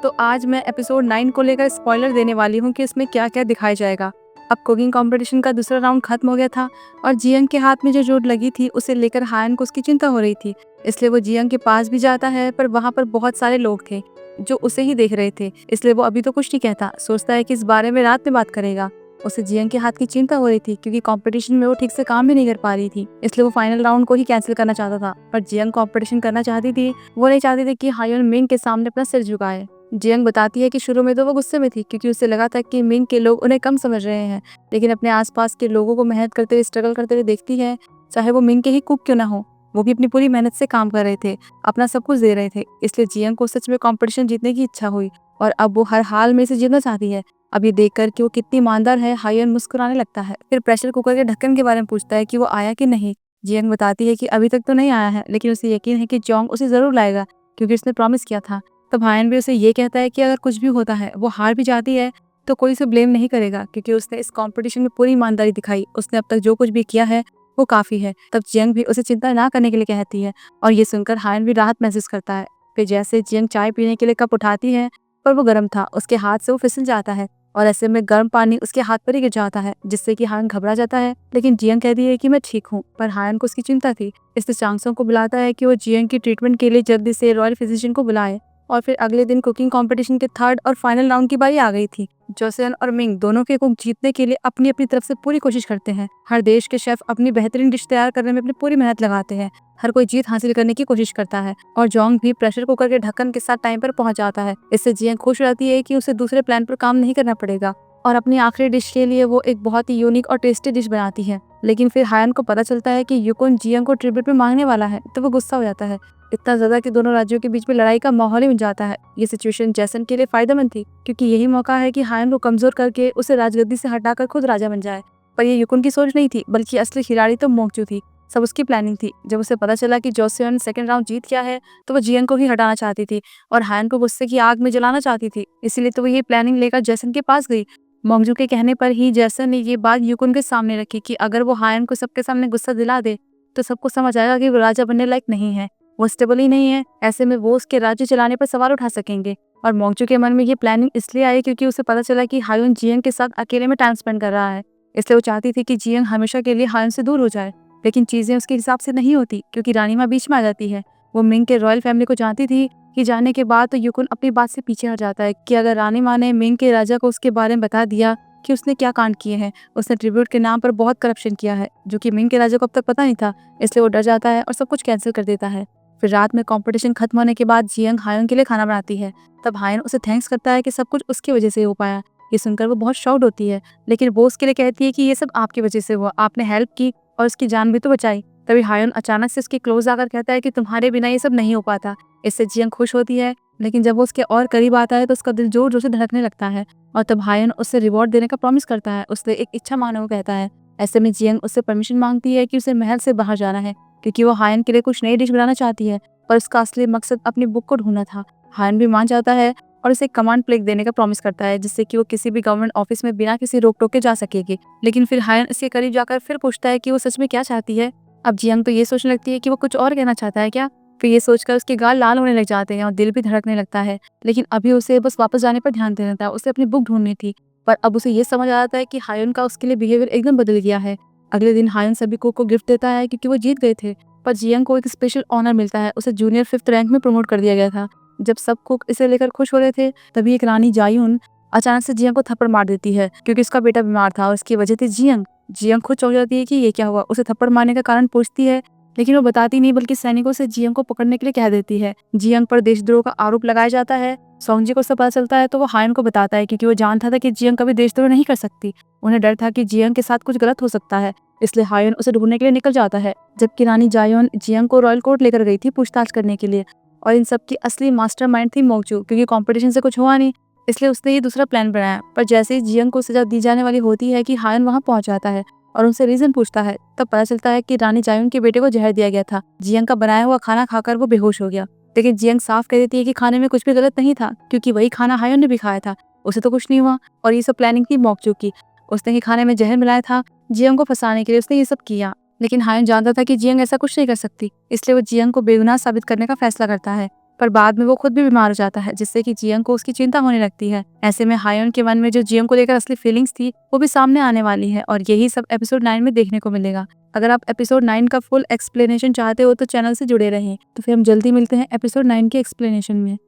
तो आज मैं एपिसोड 9 को लेकर स्पॉइलर देने वाली हूँ कि इसमें क्या-क्या दिखाया जाएगा। अब कुकिंग कंपटीशन का दूसरा राउंड खत्म हो गया था और जियंग के हाथ में जो चोट लगी थी उसे लेकर हायन को उसकी चिंता हो रही थी। इसलिए वो जियंग के पास भी जाता है, पर वहाँ पर बहुत सारे लोग थे जो उसे ही देख रहे थे, इसलिए वो अभी तो कुछ नहीं कहता। सोचता है कि इस बारे में रात में बात करेगा। उसे जियंग के हाथ की चिंता हो रही थी क्योंकि कंपटीशन में वो ठीक से काम भी नहीं कर पा रही थी, इसलिए वो फाइनल राउंड को ही कैंसिल करना चाहता था। पर जियंग कंपटीशन करना चाहती थी, वो नहीं चाहती थी कि हायन मिंग के सामने अपना सिर झुकाए। जियंग बताती है कि शुरू में तो वो गुस्से में थी क्योंकि उसे लगा था कि मिंग के लोग उन्हें कम समझ रहे हैं, लेकिन अपने आसपास के लोगों को मेहनत करते हुए स्ट्रगल करते हुए देखती है, चाहे वो मिंग के ही कुक क्यों ना हो। वो भी अपनी पूरी मेहनत से काम कर रहे थे, अपना सब कुछ दे रहे थे, इसलिए जियंग को सच में कंपटीशन जीतने की इच्छा हुई और अब वो हर हाल में इसे जीतना चाहती है। अब ये देखकर कि वो कितनी ईमानदार है, हायन मुस्कुराने लगता है। फिर प्रेशर कुकर के ढक्कन के बारे में पूछता है कि वो आया कि नहीं। जियंग बताती है कि अभी तक तो नहीं आया है, लेकिन उसे यकीन है कि जोंग उसे जरूर लाएगा क्योंकि उसने प्रॉमिस किया था। तब हायन भी उसे ये कहता है कि अगर कुछ भी होता है, वो हार भी जाती है, तो कोई उसे ब्लेम नहीं करेगा क्योंकि उसने इस कंपटीशन में पूरी ईमानदारी दिखाई। उसने अब तक जो कुछ भी किया है वो काफी है। तब जियंग भी उसे चिंता ना करने के लिए कहती है और ये सुनकर हायन भी राहत महसूस करता है। फिर जैसे जियंग चाय पीने के लिए कप उठाती है, पर वो गर्म था, उसके हाथ से वो फिसल जाता है और ऐसे में गर्म पानी उसके हाथ पर ही गिर जाता है, जिससे कि हायन घबरा जाता है। लेकिन जियंग कहती है कि मैं ठीक हूँ, पर हायन को उसकी चिंता थी। इसलिए चांगसों को बुलाता है कि वो जियंग की ट्रीटमेंट के लिए जल्दी से रॉयल फिजिशियन को बुलाए। और फिर अगले दिन कुकिंग कंपटीशन के थर्ड और फाइनल राउंड की बारी आ गई थी। जोसेन और मिंग दोनों के कुक जीतने के लिए अपनी अपनी तरफ से पूरी कोशिश करते हैं। हर देश के शेफ अपनी बेहतरीन डिश तैयार करने में अपनी पूरी मेहनत लगाते हैं। हर कोई जीत हासिल करने की कोशिश करता है और जोंग भी प्रेशर कुकर के ढक्कन के साथ टाइम पर पहुंच जाता है। इससे जियंग खुश रहती है कि उसे दूसरे प्लान पर काम नहीं करना पड़ेगा और अपनी आखिरी डिश के लिए वो एक बहुत ही यूनिक और टेस्टी डिश बनाती है। लेकिन फिर हायन को पता चलता है कि युकुन जियंग को ट्रिब्यूट में मांगने वाला है, तो वो गुस्सा हो जाता है, इतना ज्यादा कि दोनों राज्यों के बीच में लड़ाई का माहौल ही बन जाता है। ये सिचुएशन जैसन के लिए फायदेमंद थी क्योंकि यही मौका है कि हायन को कमजोर करके उसे राजगद्दी से हटाकर खुद राजा बन जाए। पर ये युकुन की सोच नहीं थी, बल्कि असली खिलाड़ी तो मोंगजू थी। सब उसकी प्लानिंग थी। जब उसे पता चला कि जोसेon सेकंड राउंड जीत गया है, तो वो जियंग को ही हटाना चाहती थी और हायन को गुस्से की आग में जलाना चाहती थी। इसीलिए तो वो ये प्लानिंग लेकर जैसन के पास गई। मोंगजू के कहने पर ही जैसन ने ये बात युकुन के सामने रखी कि अगर वो हायन को सबके सामने गुस्सा दिला दे, तो सबको समझ आएगा कि वो राजा बनने लायक नहीं है, वो स्टेबल ही नहीं है। ऐसे में वो उसके राज्य चलाने पर सवाल उठा सकेंगे। और मोंगजू के मन में ये प्लानिंग इसलिए आई क्योंकि उसे पता चला कि हायुन जियंग के साथ अकेले में टाइम स्पेंड कर रहा है, इसलिए वो चाहती थी कि जियंग हमेशा के लिए हायुन से दूर हो जाए। लेकिन चीजें उसके हिसाब से नहीं होती क्योंकि रानी माँ बीच में आ जाती है। वो मिंग के रॉयल फैमिली को जानती थी कि जाने के बाद तो युकुन अपनी बात से पीछे हट जाता है कि अगर रानी माँ ने मिंग के राजा को उसके बारे में बता दिया कि उसने क्या कांड किए हैं, उसने ट्रिब्यूट के नाम पर बहुत करप्शन किया है, जो कि मिंग के राजा को अब तक पता नहीं था, इसलिए वो डर जाता है और सब कुछ कैंसिल कर देता है। फिर रात में कंपटीशन खत्म होने के बाद जियंग हायन के लिए खाना बनाती है। तब हायन उसे थैंक्स करता है कि सब कुछ उसकी वजह से हो पाया। ये सुनकर वो बहुत शॉक्ड होती है, लेकिन वो उसके लिए कहती है कि ये सब आपकी वजह से हुआ, आपने हेल्प की और उसकी जान भी तो बचाई। तभी हायन अचानक से उसके क्लोज आकर कहता है कि तुम्हारे बिना ये सब नहीं हो पाता। इससे जियंग खुश होती है, लेकिन जब वो उसके और करीब आता है तो उसका दिल जोर जोर से धड़कने लगता है और तब हायन उससे रिवॉर्ड देने का प्रॉमिस करता है। उससे एक इच्छा मांगने को कहता है। ऐसे में जियंग उससे परमिशन मांगती है कि उसे महल से बाहर जाना है क्योंकि वो हायन के लिए कुछ नई डिश बनाना चाहती है, पर उसका असली मकसद अपनी बुक को ढूंढना था। हायन भी मान जाता है और उसे कमांड प्लेग देने का प्रॉमिस करता है, जिससे कि वो किसी भी गवर्नमेंट ऑफिस में बिना किसी रोक टोक के जा सकेगी। लेकिन फिर हायन इसके करीब जाकर फिर पूछता है कि वो सच में क्या चाहती है। अब जियंग तो ये सोचने लगती है कि वो कुछ और कहना चाहता है क्या। फिर ये सोचकर उसके गाल लाल होने लग जाते हैं और दिल भी धड़कने लगता है, लेकिन अभी उसे बस वापस जाने पर ध्यान देना था, उसे अपनी बुक ढूंढनी थी। पर अब उसे ये समझ आ जाता है कि हायन का उसके लिए बिहेवियर एकदम बदल गया है। अगले दिन हायन सभी को गिफ्ट देता है क्योंकि वो जीत गए थे, पर जियंग को एक स्पेशल ऑनर मिलता है, उसे जूनियर 5th रैंक में प्रमोट कर दिया गया था। जब सब कुक इसे लेकर खुश हो रहे थे, तभी एक रानी जायुन अचानक से जियंग को थप्पड़ मार देती है क्योंकि उसका बेटा बीमार था और उसकी वजह थी जियंग। जियंग खुद चौंक जाती है कि ये क्या हुआ, उसे थप्पड़ मारने का कारण पूछती है, लेकिन वो बताती नहीं बल्कि सैनिकों से जियंग को पकड़ने के लिए कह देती है। जियंग पर देशद्रोह का आरोप लगाया जाता है। सोंगजी को सब पता चलता है तो वो हायन को बताता है क्योंकि वो जानता था कि जियंग कभी देशद्रोह नहीं कर सकती। उन्हें डर था कि जियंग के साथ कुछ गलत हो सकता है, इसलिए हायन उसे ढूंढने के लिए निकल जाता है। जबकि रानी जायोन जियंग को रॉयल कोर्ट लेकर गई थी पूछताछ करने के लिए, और इन सब की असली मास्टरमाइंड थी मोंगजू, क्योंकि कंपटीशन से कुछ हुआ नहीं, इसलिए उसने ये दूसरा प्लान बनाया। पर जैसे ही जियंग को सजा दी जाने वाली होती है कि हायन वहां पहुंच जाता है और उनसे रीजन पूछता है, तब पता चलता है कि रानी जायुन के बेटे को जहर दिया गया था। जियंग का बनाया हुआ खाना खाकर वो बेहोश हो गया, लेकिन जियंग साफ कह देती है कि खाने में कुछ भी गलत नहीं था क्योंकि वही खाना हायन ने भी खाया था, उसे तो कुछ नहीं हुआ। और ये सब प्लानिंग थी मोंगजू की, उसने ही खाने में जहर मिलाया था। जियंग को फंसाने के लिए उसने ये सब किया, लेकिन हायन जानता था कि जियंग ऐसा कुछ नहीं कर सकती, इसलिए वो जियंग को बेगुनाह साबित करने का फैसला करता है। पर बाद में वो खुद भी बीमार हो जाता है, जिससे कि जियंग को उसकी चिंता होने लगती है। ऐसे में हायोन के मन में जो जियंग को लेकर असली फीलिंग्स थी वो भी सामने आने वाली है और यही सब एपिसोड 9 में देखने को मिलेगा। अगर आप एपिसोड 9 का फुल एक्सप्लेनेशन चाहते हो तो चैनल से जुड़े रहें। तो फिर हम जल्दी मिलते हैं एपिसोड 9 के एक्सप्लेनेशन में।